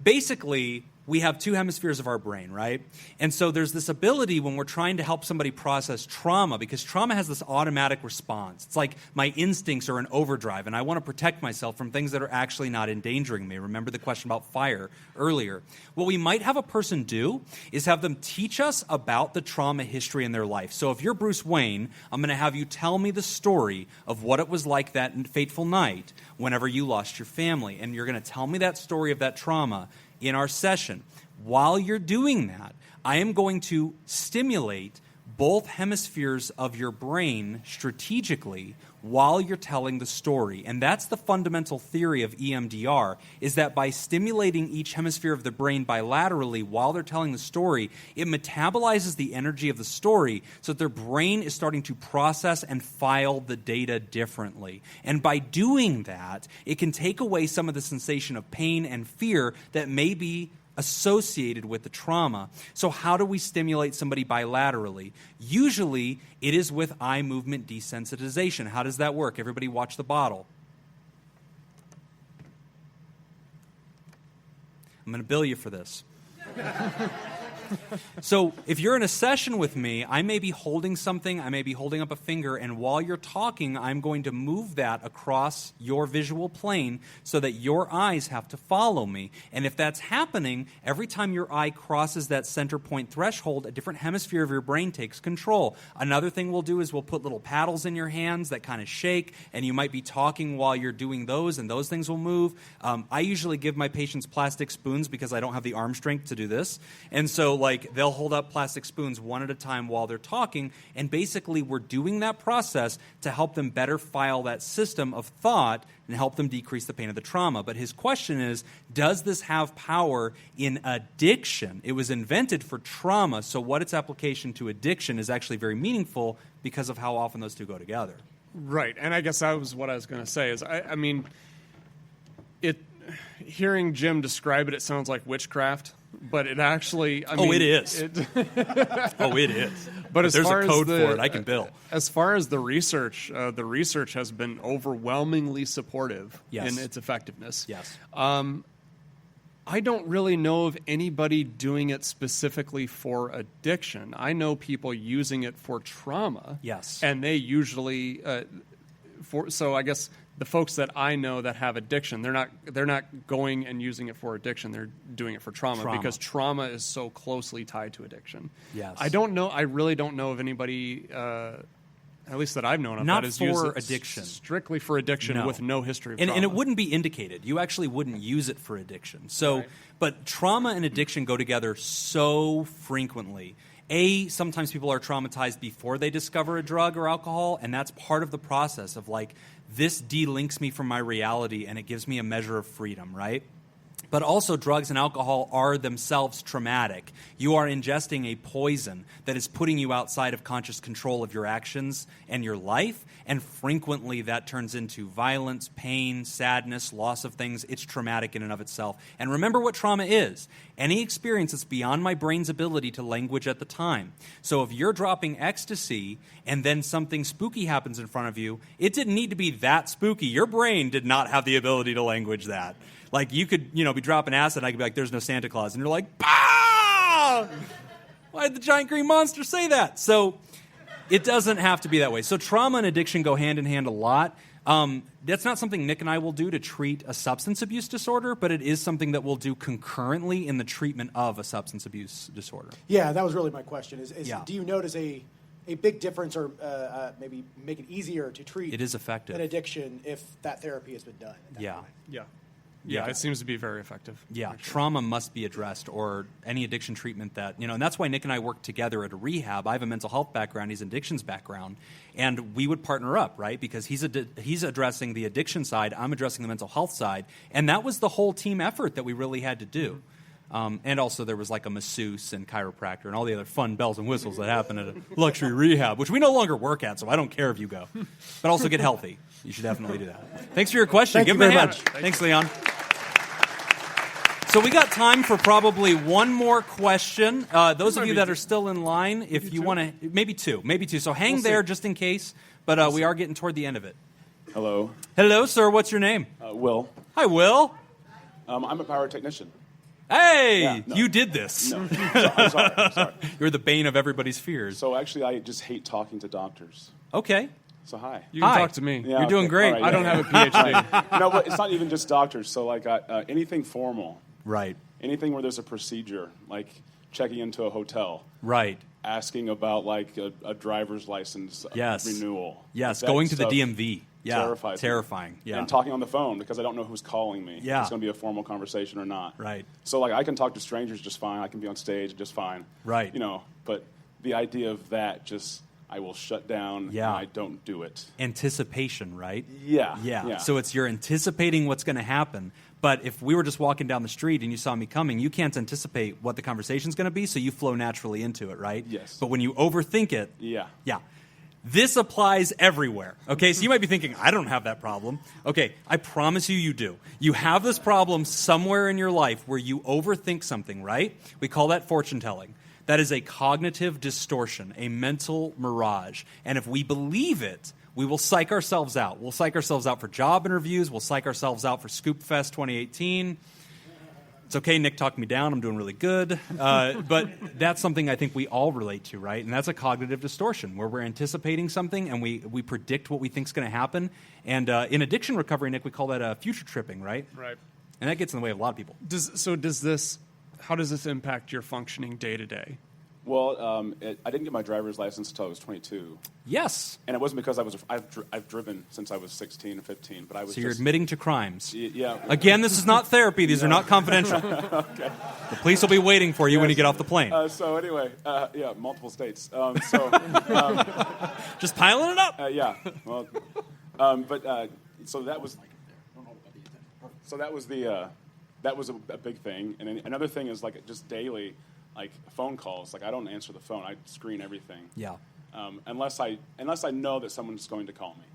basically, we have 2 hemispheres of our brain, right? And so there's this ability when we're trying to help somebody process trauma, because trauma has this automatic response. It's like my instincts are in overdrive, and I want to protect myself from things that are actually not endangering me. Remember the question about fire earlier. What we might have a person do is have them teach us about the trauma history in their life. So if you're Bruce Wayne, I'm going to have you tell me the story of what it was like that fateful night whenever you lost your family, and you're going to tell me that story of that trauma in our session. While you're doing that, I am going to stimulate both hemispheres of your brain strategically while you're telling the story. And that's the fundamental theory of EMDR, is that by stimulating each hemisphere of the brain bilaterally while they're telling the story, it metabolizes the energy of the story so that their brain is starting to process and file the data differently. And by doing that, it can take away some of the sensation of pain and fear that may be associated with the trauma. So how do we stimulate somebody bilaterally? Usually, it is with eye movement desensitization. How does that work? Everybody watch the bottle. I'm going to bill you for this. So if you're in a session with me, I may be holding something, I may be holding up a finger, and while you're talking, I'm going to move that across your visual plane so that your eyes have to follow me. And if that's happening, every time your eye crosses that center point threshold, a different hemisphere of your brain takes control. Another thing we'll do is we'll put little paddles in your hands that kind of shake, and you might be talking while you're doing those, and those things will move. I usually give my patients plastic spoons because I don't have the arm strength to do this. And so they'll hold up plastic spoons one at a time while they're talking, and basically we're doing that process to help them better file that system of thought and help them decrease the pain of the trauma. But his question is, does this have power in addiction? It was invented for trauma, so what its application to addiction is actually very meaningful because of how often those two go together. Right, and I guess that was what I was going to say. Is I mean, hearing Jim describe it, it sounds like witchcraft. But it actually, it is. It is. But as there's far a code as for it, I can bill. As far as the research has been overwhelmingly supportive in its effectiveness. Yes. I don't really know of anybody doing it specifically for addiction. I know people using it for trauma. Yes. And they usually, so I guess the folks that I know that have addiction, they're not going and using it for addiction. They're doing it for trauma. Because trauma is so closely tied to addiction. Yes. I really don't know of anybody, at least that I've known of, not that is for used it addiction. Strictly for addiction with no history of trauma. And it wouldn't be indicated. You actually wouldn't use it for addiction. So, right. But trauma and addiction go together so frequently. Sometimes people are traumatized before they discover a drug or alcohol, and that's part of the process of this delinks me from my reality and it gives me a measure of freedom, right? But also drugs and alcohol are themselves traumatic. You are ingesting a poison that is putting you outside of conscious control of your actions and your life, and frequently that turns into violence, pain, sadness, loss of things. It's traumatic in and of itself. And remember what trauma is. Any experience that's beyond my brain's ability to language at the time. So if you're dropping ecstasy and then something spooky happens in front of you, it didn't need to be that spooky. Your brain did not have the ability to language that. You could, be dropping acid, and I could be like, there's no Santa Claus. And you're like, bah! Why did the giant green monster say that? So it doesn't have to be that way. So trauma and addiction go hand in hand a lot. That's not something Nick and I will do to treat a substance abuse disorder, but it is something that we'll do concurrently in the treatment of a substance abuse disorder. Yeah, that was really my question. Do you notice a big difference or maybe make it easier to treat it is effective. an addiction if that therapy has been done? At that point? Yeah, it seems to be very effective. Yeah, trauma must be addressed, or any addiction treatment that, and that's why Nick and I work together at a rehab. I have a mental health background, he's an addictions background, and we would partner up, right? Because he's addressing the addiction side, I'm addressing the mental health side, and that was the whole team effort that we really had to do. And also there was a masseuse and chiropractor and all the other fun bells and whistles that happen at a luxury rehab, which we no longer work at, so I don't care if you go. But also get healthy. You should definitely do that. Thanks for your question. Give him a very hand. much. Thanks, Leon. So we got time for probably one more question. Those of you that are still in line, if you want to, maybe two. So hang there just in case, but we are getting toward the end of it. Hello. Hello, sir. What's your name? Will. Hi, Will. I'm a power technician. Hey, Yeah, no. You did this. No, I'm sorry. You're the bane of everybody's fears. So actually, I just hate talking to doctors. Okay. So hi. You can Hi. talk to me. Yeah, You're doing okay. great. All right, I don't have a PhD. No, but it's not even just doctors. So anything formal, Right. anything where there's a procedure, like checking into a hotel, Right. asking about a driver's license Yes. renewal. Yes. That Going to the stuff DMV. Yeah. terrifies me. Terrifying. Yeah. And talking on the phone because I don't know who's calling me. Yeah. If it's going to be a formal conversation or not. Right. So I can talk to strangers just fine. I can be on stage just fine. Right. But the idea of that I will shut down. Yeah. And I don't do it. Anticipation, right? Yeah. Yeah. So you're anticipating what's going to happen. But if we were just walking down the street and you saw me coming, you can't anticipate what the conversation's going to be, so you flow naturally into it, right? Yes. But when you overthink it, Yeah. This applies everywhere, okay? So you might be thinking, I don't have that problem. Okay, I promise you do. You have this problem somewhere in your life where you overthink something, right? We call that fortune telling. That is a cognitive distortion, a mental mirage. And if we believe it, we will psych ourselves out. We'll psych ourselves out for job interviews. We'll psych ourselves out for ScoopFest 2018. It's okay, Nick talked me down. I'm doing really good. But that's something I think we all relate to, right? And that's a cognitive distortion where we're anticipating something and we predict what we think is going to happen. And in addiction recovery, Nick, we call that future tripping, right? Right. And that gets in the way of a lot of people. How does this impact your functioning day to day? Well, I didn't get my driver's license until I was 22. Yes. And it wasn't because I've driven since I was 16 or 15, but I was So you're admitting to crimes. Yeah. Again, this is not therapy. These are not confidential. Okay. The police will be waiting for you when you get off the plane. So anyway, multiple states. Just piling it up. Yeah. Well, so that was. So that was a big thing, and then another thing is like just daily, like phone calls. Like I don't answer the phone; I screen everything. Yeah. Unless I know that someone's going to call me.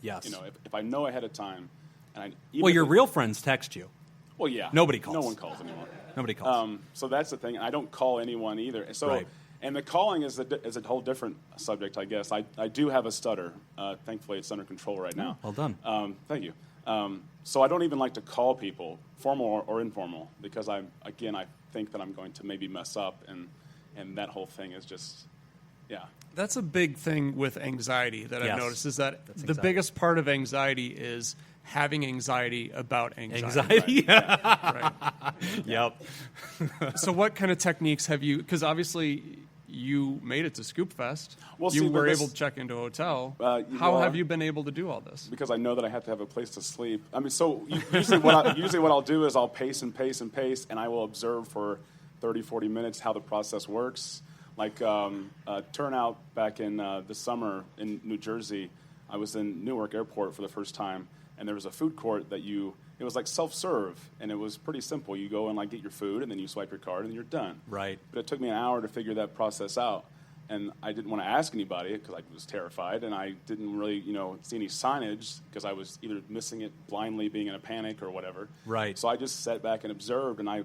Yes. You know, if I know ahead of time, and your real friends text you. Well, yeah. Nobody calls. No one calls anymore. Nobody calls. So that's the thing. I don't call anyone either. So. Right. And the calling is a whole different subject, I guess. I do have a stutter. Thankfully, it's under control right now. Well done. Thank you. So I don't even like to call people, formal or informal, because I think that I'm going to maybe mess up, and that whole thing is just, yeah. That's a big thing with anxiety that I've noticed, is that the biggest part of anxiety is having anxiety about anxiety. Anxiety? Right. Yep. So what kind of techniques have you, because obviously you made it to ScoopFest. Well, you were able to check into a hotel. How have you been able to do all this? Because I know that I have to have a place to sleep. I mean, so usually what I'll do is I'll pace and pace and pace, and I will observe for 30, 40 minutes how the process works. Like turnout back in the summer in New Jersey, I was in Newark Airport for the first time, and there was a food court that it was like self-serve, and it was pretty simple. You go and like get your food, and then you swipe your card, and you're done. Right. But it took me an hour to figure that process out, and I didn't want to ask anybody because I was terrified, and I didn't really, see any signage because I was either missing it blindly, being in a panic or whatever. Right. So I just sat back and observed, and I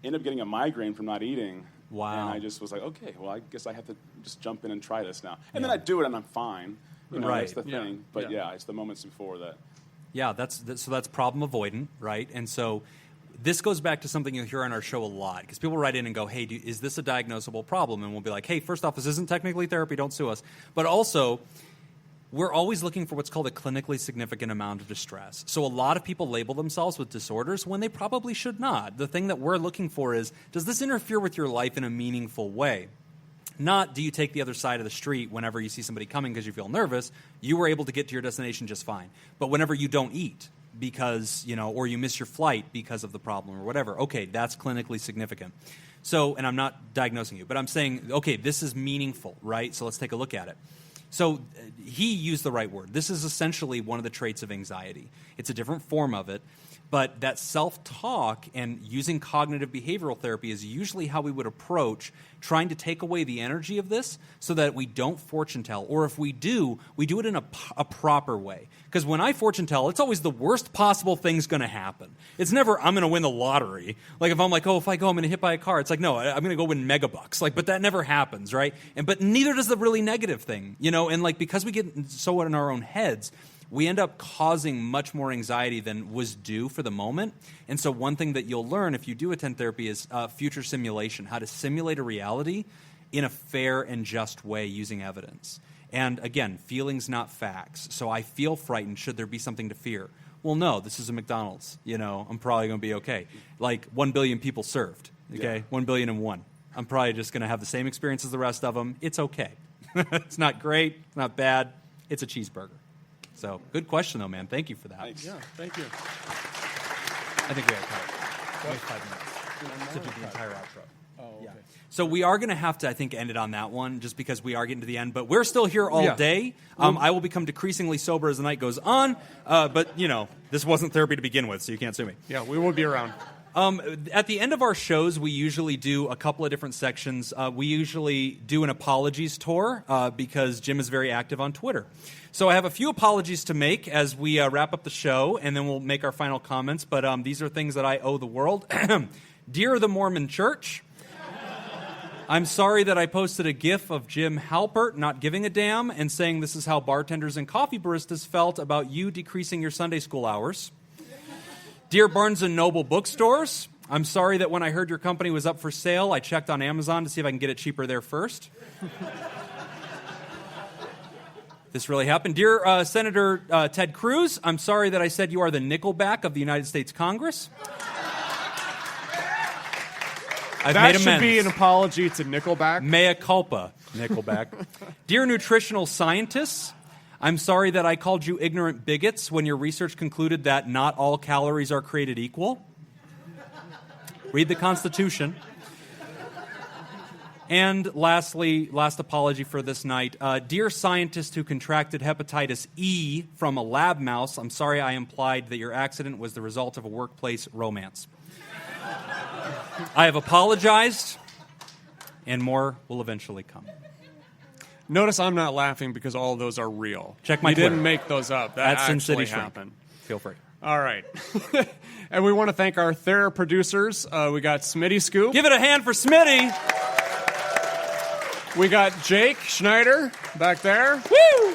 ended up getting a migraine from not eating. Wow. And I just was like, okay, well, I guess I have to just jump in and try this now. And then I do it, and I'm fine. That's the thing. But it's the moments before that. Yeah, that's problem avoidant, right? And so this goes back to something you'll hear on our show a lot, because people write in and go, hey, is this a diagnosable problem? And we'll be like, hey, first off, this isn't technically therapy, don't sue us. But also, we're always looking for what's called a clinically significant amount of distress. So a lot of people label themselves with disorders when they probably should not. The thing that we're looking for is, does this interfere with your life in a meaningful way? Not, do you take the other side of the street whenever you see somebody coming because you feel nervous? You were able to get to your destination just fine. But whenever you don't eat because, or you miss your flight because of the problem or whatever, okay, that's clinically significant. So, and I'm not diagnosing you, but I'm saying, okay, this is meaningful, right? So let's take a look at it. So he used the right word. This is essentially one of the traits of anxiety. It's a different form of it. But that self-talk and using cognitive behavioral therapy is usually how we would approach trying to take away the energy of this so that we don't fortune tell. Or if we do it in a proper way. Because when I fortune tell, it's always the worst possible thing's going to happen. It's never, I'm going to win the lottery. Like if I'm like, if I go, I'm going to hit by a car. It's like, no, I'm going to go win megabucks. Like, but that never happens, right? But neither does the really negative thing, And like because we get so in our own heads, we end up causing much more anxiety than was due for the moment. And so one thing that you'll learn if you do attend therapy is future simulation, how to simulate a reality in a fair and just way using evidence. And again, feelings, not facts. So I feel frightened. Should there be something to fear? Well, no, this is a McDonald's. I'm probably going to be okay. Like 1 billion people served, okay? Yeah. 1 billion and one. I'm probably just going to have the same experience as the rest of them. It's okay. It's not great. It's not bad. It's a cheeseburger. So, good question, though, man. Thank you for that. Thanks. Yeah, thank you. I think we have 25 minutes to do the entire outro. Oh, okay. Yeah. So we are going to have to, I think, end it on that one, just because we are getting to the end. But we're still here all day. I will become decreasingly sober as the night goes on. But, this wasn't therapy to begin with, so you can't sue me. Yeah, we will be around. At the end of our shows, we usually do a couple of different sections. We usually do an apologies tour because Jim is very active on Twitter. So I have a few apologies to make as we wrap up the show, and then we'll make our final comments. But these are things that I owe the world. Dear the Mormon Church, I'm sorry that I posted a GIF of Jim Halpert not giving a damn and saying this is how bartenders and coffee baristas felt about you decreasing your Sunday school hours. Dear Barnes & Noble bookstores, I'm sorry that when I heard your company was up for sale, I checked on Amazon to see if I can get it cheaper there first. This really happened. Dear Senator Ted Cruz, I'm sorry that I said you are the Nickelback of the United States Congress. I've That made should amends. be an apology to Nickelback. Mea culpa, Nickelback. Dear nutritional scientists, I'm sorry that I called you ignorant bigots when your research concluded that not all calories are created equal. Read the Constitution. And lastly, last apology for this night. Dear scientist who contracted hepatitis E from a lab mouse, I'm sorry I implied that your accident was the result of a workplace romance. I have apologized, and more will eventually come. Notice I'm not laughing because all of those are real. Check my You Twitter. didn't make those up. That That's Sin actually City Shrink. happened. Feel free. All right. And we want to thank our TheraProducers. We got Smitty Scoop. Give it a hand for Smitty. We got Jake Schneider back there. Woo!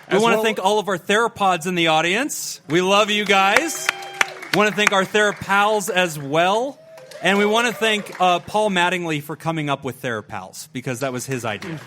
We As want to well- thank all of our Therapods in the audience. We love you guys. We want to thank our THERAPALs as well. And we want to thank Paul Mattingly for coming up with THERAPALs, because that was his idea.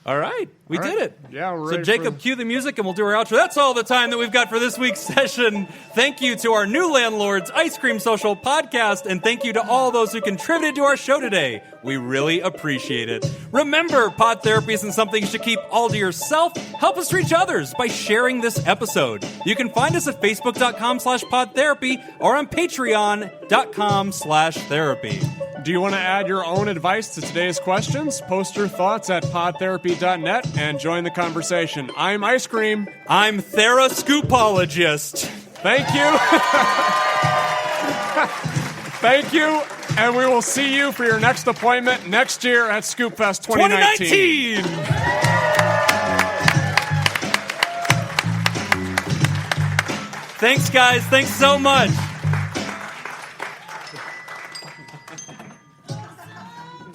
All right, we All did right. it. Yeah, we're So ready Jacob, for- cue the music, and we'll do our outro. That's all the time that we've got for this week's session. Thank you to our new landlords, Ice Cream Social Podcast, and thank you to all those who contributed to our show today. We really appreciate it. Remember, pod therapy isn't something you should keep all to yourself. Help us reach others by sharing this episode. You can find us at facebook.com/podtherapy or on patreon.com/therapy. Do you want to add your own advice to today's questions? Post your thoughts at podtherapy.net and join the conversation. I'm Ice Cream. I'm Therascoopologist. Thank you. Thank you. And we will see you for your next appointment next year at ScoopFest 2019. 2019! Thanks, guys. Thanks so much.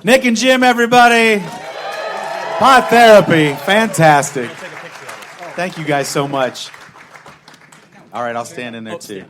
Nick and Jim, everybody. Pod therapy. Fantastic. Thank you guys so much. All right, I'll stand in there too.